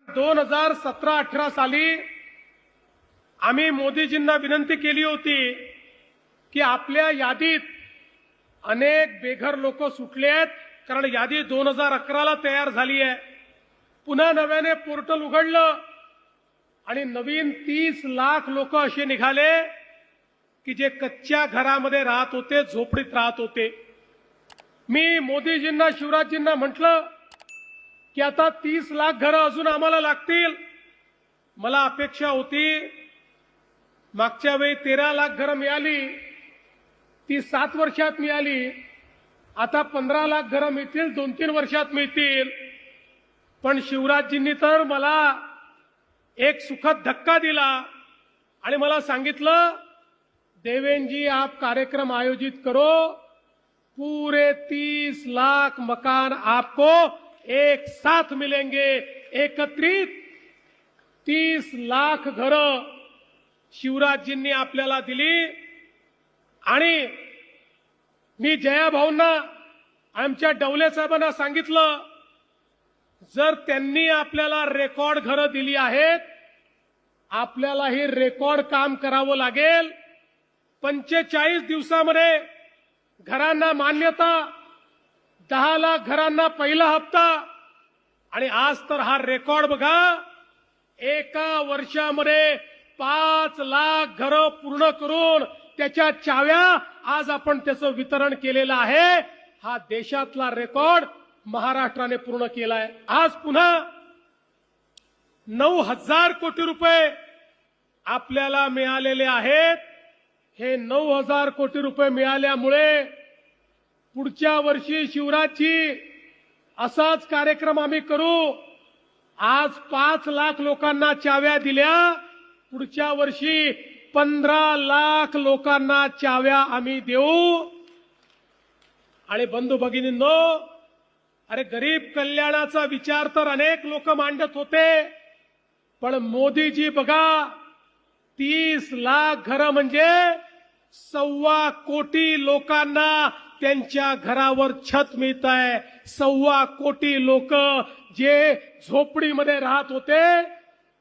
2017-18 साली आम्ही मोदीजींना विनंती केली होती की आपल्या यादीत अनेक बेघर लोक सुटले आहेत, कारण यादी 2011ला तयार झाली आहे. पुन्हा नव्याने पोर्टल उघडलं आणि नवीन 30 लाख लोक असे निघाले की जे कच्च्या घरामध्ये राहत होते, झोपडीत राहत होते. मी मोदीजींना, शिवराजजींना म्हटलं की आता 30 लाख घरं अजून आम्हाला लागतील. मला अपेक्षा होती, मागच्या वेळी 13 लाख घरं मिळाली, ती 7 वर्षात मिळाली. आता 15 लाख घरं मिळतील, 2-3 वर्षात मिळतील. पण शिवराजजींनी तर मला एक सुखद धक्का दिला आणि मला सांगितलं, देवेंद्र जी आप कार्यक्रम आयोजित करो, पूरे 30 लाख मकान आपको एक साथ मिलेंगे. एकत्रित 30 लाख घरं शिवराजजींनी आपल्याला दिली. आणि मी जयाभाऊंना, आमच्या डवले साहेबांना सांगितलं, जर त्यांनी आपल्याला रेकॉर्ड घरं दिली आहेत, आपल्याला हे रेकॉर्ड काम करावं लागेल. 45 दिवसामध्ये घरांना मान्यता, 10 लाख घरांना पहिला हप्ता. आणि आज तर हा रेकॉर्ड बघा, एका वर्षामध्ये 5 लाख घरं पूर्ण करून त्याच्या चाव्या आज आपण त्याचं वितरण केलेलं आहे. हा देशातला रेकॉर्ड महाराष्ट्राने पूर्ण केलाय. आज पुन्हा 9,000 कोटी रुपये आपल्याला मिळालेले आहेत. हे 9,000 कोटी रुपये मिळाल्यामुळे पुढच्या वर्षी शिवराजजी असाच कार्यक्रम आम्ही करू. आज 5 लाख लोकांना चाव्या दिल्या, पुढच्या वर्षी 15 लाख लोकांना चाव्या आम्ही देऊ. आणि बंधू भगिनींनो, अरे गरीब कल्याणाचा विचार तर अनेक लोक मांडत होते, पण मोदीजी बघा, 30 लाख घरं म्हणजे 1.25 कोटी लोकांना त्यांच्या घरावर छत मिळत आहे. 1.25 कोटी लोक जे झोपडीमध्ये राहत होते,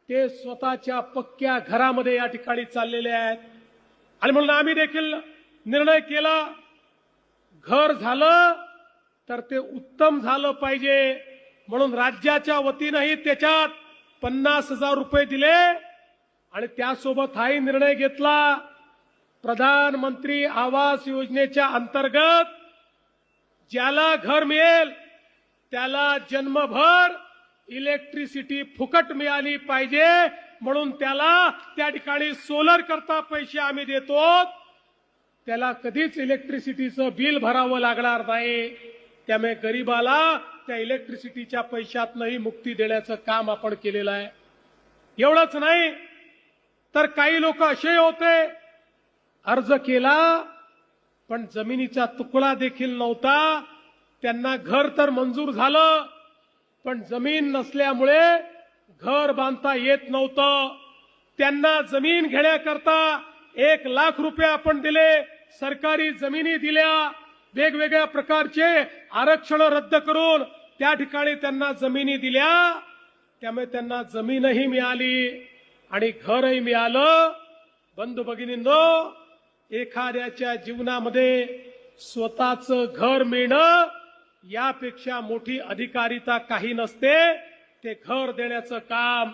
ते स्वतःच्या पक्क्या घरामध्ये या ठिकाणी चाललेले आहेत. आणि म्हणून आम्ही देखील निर्णय केला, घर झालं तर ते उत्तम झालं पाहिजे. म्हणून राज्याच्या वतीनंही त्याच्यात 50,000 रुपये दिले. आणि त्यासोबत हाही निर्णय घेतला, प्रधानमंत्री आवास योजनेच्या अंतर्गत ज्याला घर मिळेल त्याला जन्मभर इलेक्ट्रिसिटी फुकट मिळाली पाहिजे. म्हणून त्याला त्या ठिकाणी सोलर करता पैसे आम्ही देतो. त्याला कधीच इलेक्ट्रिसिटीचं बिल भरावं लागणार नाही. त्यामुळे गरीबाला त्या इलेक्ट्रिसिटीच्या पैशातनंही मुक्ती देण्याचं काम आपण केलेलं आहे. एवढंच नाही तर काही लोक असे होते, अर्ज केला पण जमिनीचा तुकडा देखील नव्हता. त्यांना घर तर मंजूर झालं, पण जमीन नसल्यामुळे घर बांधता येत नव्हतं. त्यांना जमीन घेण्याकरता 1 लाख रुपये आपण दिले, सरकारी जमिनी दिल्या, वेगवेगळ्या प्रकारचे आरक्षण रद्द करून त्या ठिकाणी त्यांना जमिनी दिल्या. त्यामुळे त्यांना जमीनही मिळाली आणि घरही मिळालं. बंधू भगिनींनो, एखाद्याच्या जीवनामध्ये स्वतःचं घर मिळणं यापेक्षा मोठी अधिकारिता काही नसते. ते घर देण्याचं काम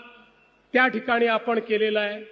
त्या ठिकाणी आपण केलेलं आहे.